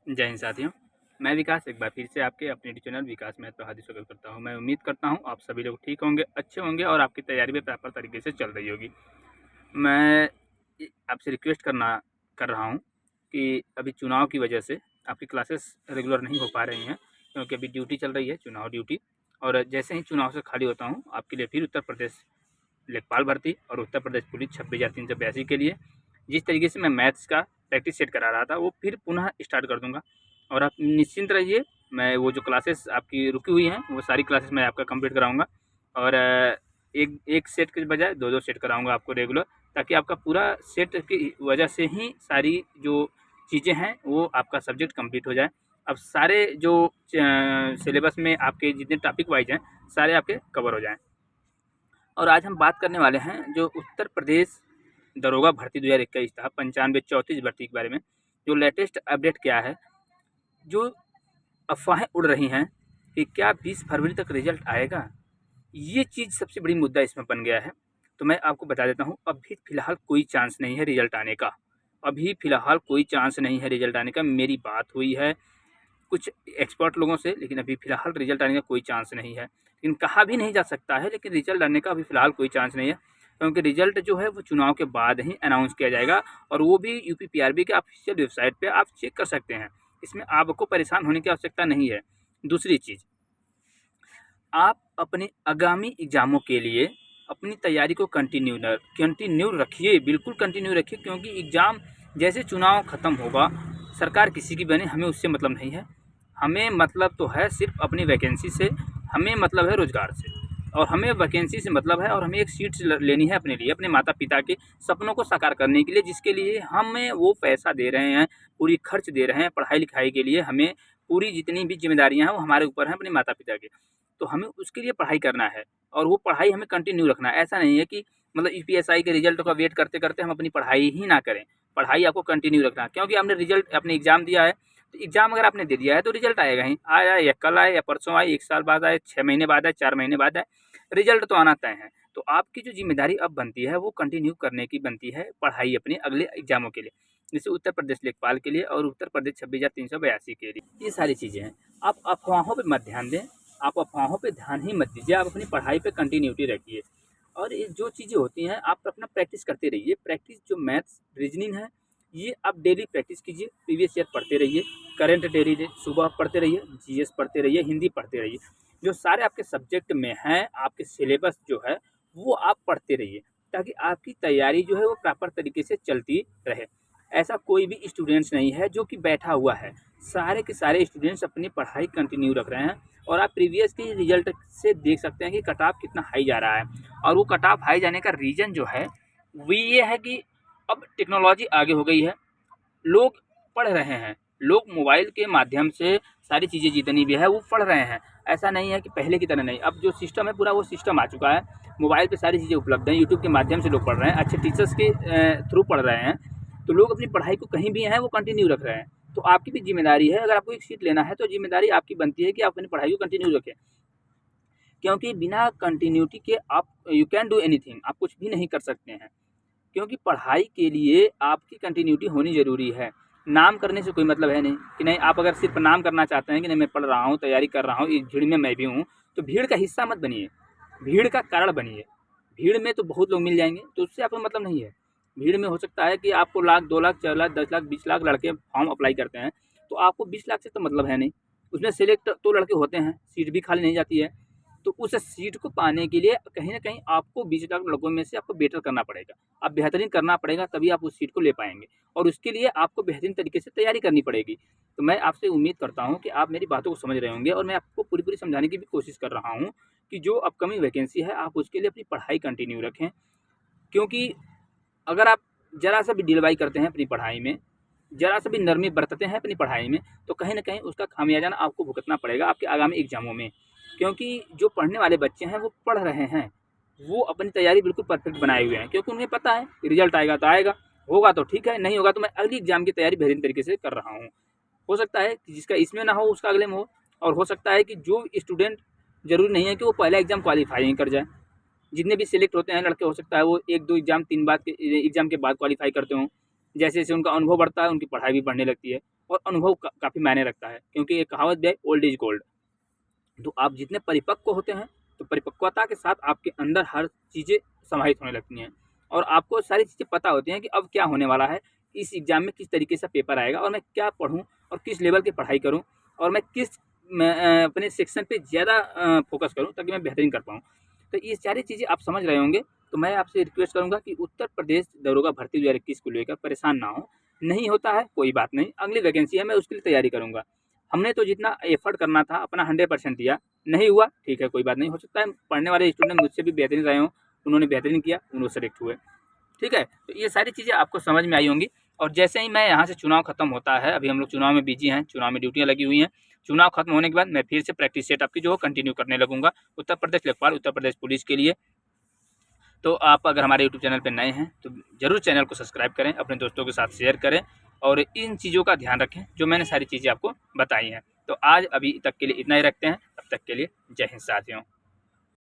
जय हिंद साथियों, मैं विकास एक बार फिर से आपके अपने चैनल विकास मैथ पर हार्दिक स्वागत करता हूं। मैं उम्मीद करता हूं आप सभी लोग ठीक होंगे, अच्छे होंगे और आपकी तैयारी भी प्रॉपर तरीके से चल रही होगी। मैं आपसे रिक्वेस्ट कर रहा हूं कि अभी चुनाव की वजह से आपकी क्लासेस रेगुलर नहीं हो पा रही हैं, क्योंकि अभी ड्यूटी चल रही है, चुनाव ड्यूटी। और जैसे ही चुनाव से खाली होता हूँ, आपके लिए फिर उत्तर प्रदेश लेखपाल भर्ती और उत्तर प्रदेश पुलिस 26,382 के लिए जिस तरीके से मैं मैथ्स का प्रैक्टिस सेट करा रहा था, वो फिर पुनः स्टार्ट कर दूंगा। और आप निश्चिंत रहिए, मैं वो जो क्लासेस आपकी रुकी हुई हैं वो सारी क्लासेस मैं आपका कंप्लीट कराऊंगा। और एक एक सेट के बजाय दो दो सेट कराऊंगा आपको रेगुलर, ताकि आपका पूरा सेट की वजह से ही सारी जो चीज़ें हैं वो आपका सब्जेक्ट कंप्लीट हो जाए। अब सारे जो सिलेबस में आपके जितने टॉपिक वाइज हैं सारे आपके कवर हो जाएँ। और आज हम बात करने वाले हैं जो उत्तर प्रदेश दरोगा भर्ती 2021 था 9534 भर्ती के बारे में। जो लेटेस्ट अपडेट क्या है, जो अफवाहें उड़ रही हैं कि क्या 20 फरवरी तक रिजल्ट आएगा, ये चीज़ सबसे बड़ी मुद्दा इसमें बन गया है। तो मैं आपको बता देता हूँ, अभी फ़िलहाल कोई चांस नहीं है रिजल्ट आने का। अभी फ़िलहाल कोई चांस नहीं है रिजल्ट आने का। मेरी बात हुई है कुछ एक्सपर्ट लोगों से, लेकिन अभी फ़िलहाल रिजल्ट आने का कोई चांस नहीं है। लेकिन कहा भी नहीं जा सकता है, लेकिन रिजल्ट आने का अभी फ़िलहाल कोई चांस नहीं है, क्योंकि रिजल्ट जो है वो चुनाव के बाद ही अनाउंस किया जाएगा। और वो भी यूपीपीआरबी के ऑफिशियल वेबसाइट पे आप चेक कर सकते हैं। इसमें आपको परेशान होने की आवश्यकता नहीं है। दूसरी चीज़, आप अपने आगामी एग्ज़ामों के लिए अपनी तैयारी को कंटिन्यू रखिए, बिल्कुल कंटिन्यू रखिए, क्योंकि एग्ज़ाम जैसे चुनाव ख़त्म होगा, सरकार किसी की बने, हमें उससे मतलब नहीं है। हमें मतलब तो है सिर्फ अपनी वैकेंसी से, हमें मतलब है रोज़गार से, और हमें वैकेंसी से मतलब है, और हमें एक सीट लेनी है अपने लिए, अपने माता पिता के सपनों को साकार करने के लिए, जिसके लिए हमें वो पैसा दे रहे हैं, पूरी खर्च दे रहे हैं पढ़ाई लिखाई के लिए। हमें पूरी जितनी भी जिम्मेदारियाँ हैं वो हमारे ऊपर हैं अपने माता पिता के। तो हमें उसके लिए पढ़ाई करना है, और वो पढ़ाई हमें कंटिन्यू रखना है। ऐसा नहीं है कि मतलब यूपीएसआई के रिजल्ट का वेट करते करते हम अपनी पढ़ाई ही ना करें। पढ़ाई आपको कंटिन्यू रखना है, क्योंकि आपने रिजल्ट अपने एग्ज़ाम दिया है, तो एग्ज़ाम अगर आपने दे दिया है तो रिजल्ट आएगा ही, आया या कल आए या परसों आए, 1 साल बाद आए, 6 महीने बाद आए, 4 महीने बाद आए, रिजल्ट तो आना तय है। तो आपकी जो जिम्मेदारी अब बनती है वो कंटिन्यू करने की बनती है, पढ़ाई अपने अगले एग्ज़ामों के लिए, जैसे उत्तर प्रदेश लेखपाल के लिए और उत्तर प्रदेश 26,382 के लिए। ये सारी चीज़ें हैं। आप अफवाहों पर मत ध्यान दें, आप अफवाहों पे ध्यान ही मत दीजिए, आप अपनी पढ़ाई पे कंटिन्यूटी रखिए। और ये जो चीज़ें होती हैं आप अपना प्रैक्टिस करते रहिए। प्रैक्टिस जो मैथ्स रीजनिंग है, ये आप डेली प्रैक्टिस कीजिए, प्रीवियस ईयर पढ़ते रहिए, करंट डेली सुबह पढ़ते रहिए, जीएस पढ़ते रहिए, हिंदी पढ़ते रहिए। जो सारे आपके सब्जेक्ट में हैं, आपके सिलेबस जो है वो आप पढ़ते रहिए, ताकि आपकी तैयारी जो है वो प्रॉपर तरीके से चलती रहे। ऐसा कोई भी स्टूडेंट्स नहीं है जो कि बैठा हुआ है, सारे के सारे स्टूडेंट्स अपनी पढ़ाई कंटिन्यू रख रहे हैं। और आप प्रीवियस के रिजल्ट से देख सकते हैं कि कट ऑफ कितना हाई जा रहा है। और वो कट ऑफ हाई जाने का रीज़न जो है वो ये है कि अब टेक्नोलॉजी आगे हो गई है, लोग पढ़ रहे हैं, लोग मोबाइल के माध्यम से सारी चीज़ें जितनी भी है वो पढ़ रहे हैं। ऐसा नहीं है कि पहले की तरह नहीं, अब जो सिस्टम है पूरा वो सिस्टम आ चुका है। मोबाइल पे सारी चीज़ें उपलब्ध हैं, यूट्यूब के माध्यम से लोग पढ़ रहे हैं, अच्छे टीचर्स के थ्रू पढ़ रहे हैं। तो लोग अपनी पढ़ाई को कहीं भी हैं वो कंटिन्यू रख रहे हैं। तो आपकी भी जिम्मेदारी है, अगर आपको एक सीट लेना है तो जिम्मेदारी आपकी बनती है कि आप अपनी पढ़ाई को कंटिन्यू रखें, क्योंकि बिना कंटिन्यूटी के आप यू कैन डू एनीथिंग, आप कुछ भी नहीं कर सकते हैं। क्योंकि पढ़ाई के लिए आपकी कंटिन्यूटी होनी ज़रूरी है। नाम करने से कोई मतलब है नहीं कि नहीं, आप अगर सिर्फ नाम करना चाहते हैं कि नहीं मैं पढ़ रहा हूँ, तैयारी कर रहा हूँ, इस भीड़ में मैं भी हूँ, तो भीड़ का हिस्सा मत बनिए, भीड़ का कारण बनिए। भीड़ में तो बहुत लोग मिल जाएंगे, तो उससे आपको मतलब नहीं है। भीड़ में हो सकता है कि आपको लाख, 2 लाख, 4 लाख, 10 लाख, 20 लाख लड़के फॉर्म अप्लाई करते हैं, तो आपको 20 लाख से तो मतलब है नहीं। उसमें सेलेक्ट तो लड़के होते हैं, सीट भी खाली नहीं जाती है। तो उस सीट को पाने के लिए कहीं न कहीं आपको 20 लाख लड़कों में से आपको बेटर करना पड़ेगा। आप बेहतरीन करना पड़ेगा, तभी आप उस सीट को ले पाएँगे, और उसके लिए आपको बेहतरीन तरीके से तैयारी करनी पड़ेगी। तो मैं आपसे उम्मीद करता हूँ कि आप मेरी बातों को समझ रहे होंगे, और मैं आपको पूरी-पूरी समझाने की भी कोशिश कर रहा हूँ कि जो अपकमिंग वैकेंसी है आप उसके लिए अपनी पढ़ाई कंटिन्यू रखें। क्योंकि अगर आप ज़रा-सा भी ढिलवाई करते हैं अपनी पढ़ाई में, ज़रा-सा भी नरमी बरतते हैं अपनी पढ़ाई में, तो कहीं न कहीं उसका खामियाज़ा ना आपको भुगतना पड़ेगा आपके आगामी एग्ज़ामों में। क्योंकि जो पढ़ने वाले बच्चे हैं वो पढ़ रहे हैं, वो अपनी तैयारी बिल्कुल परफेक्ट बनाए हुए हैं, क्योंकि उन्हें पता है कि रिज़ल्ट आएगा तो आएगा, होगा तो ठीक है, नहीं होगा तो मैं अगली एग्ज़ाम की तैयारी बेहतरीन तरीके से कर रहा हूँ। हो सकता है कि जिसका इसमें ना हो उसका अगले में हो, और हो सकता है कि जो स्टूडेंट, ज़रूरी नहीं है कि वो पहला एग्ज़ाम क्वालीफाई ही कर जाए। जितने भी सिलेक्ट होते हैं लड़के, हो सकता है वो 1-2 एग्ज़ाम 3 बाद के एग्ज़ाम के बाद क्वालीफाई करते हों। जैसे-जैसे उनका अनुभव बढ़ता है, उनकी पढ़ाई भी बढ़ने लगती है। और अनुभव काफ़ी मायने रखता है, क्योंकि एक कहावत भी है, ओल्ड इज गोल्ड। तो आप जितने परिपक्व होते हैं तो परिपक्वता के साथ आपके अंदर हर चीज़ें समाहित होने लगती हैं और आपको सारी चीज़ें पता होती हैं कि अब क्या होने वाला है, इस एग्ज़ाम में किस तरीके से पेपर आएगा और मैं क्या पढ़ूँ और किस लेवल की पढ़ाई करूँ और मैं अपने सेक्शन पे ज़्यादा फोकस करूँ ताकि मैं बेहतरीन कर पाऊँ। तो ये सारी चीज़ें आप समझ रहे होंगे, तो मैं आपसे रिक्वेस्ट करूँगा कि उत्तर प्रदेश दरोगा भर्ती 2021 को लेकर परेशान ना हो। नहीं होता है कोई बात नहीं, अगली वैकेंसी है, मैं उसके लिए तैयारी करूँगा। हमने तो जितना एफर्ट करना था अपना 100% दिया, नहीं हुआ ठीक है, कोई बात नहीं, हो सकता है पढ़ने वाले स्टूडेंट मुझसे भी बेहतरीन रहे हों, उन्होंने बेहतरीन किया, उन्होंने सेलेक्ट हुए, ठीक है। तो ये सारी चीज़ें आपको समझ में आई होंगी और जैसे ही मैं यहाँ से चुनाव खत्म होता है, अभी हम लोग चुनाव में बिजी हैं, चुनाव में ड्यूटियाँ लगी हुई हैं, चुनाव खत्म होने के बाद मैं फिर से प्रैक्टिस सेट आपकी जो है कंटिन्यू करने लगूंगा उत्तर प्रदेश लेखपाल, उत्तर प्रदेश पुलिस के लिए। तो आप अगर हमारे यूट्यूब चैनल पर नए हैं तो ज़रूर चैनल को सब्सक्राइब करें, अपने दोस्तों के साथ शेयर करें और इन चीज़ों का ध्यान रखें जो मैंने सारी चीज़ें आपको बताई हैं। तो आज अभी तक के लिए इतना ही रखते हैं, तब तक के लिए जय हिंद साथियों।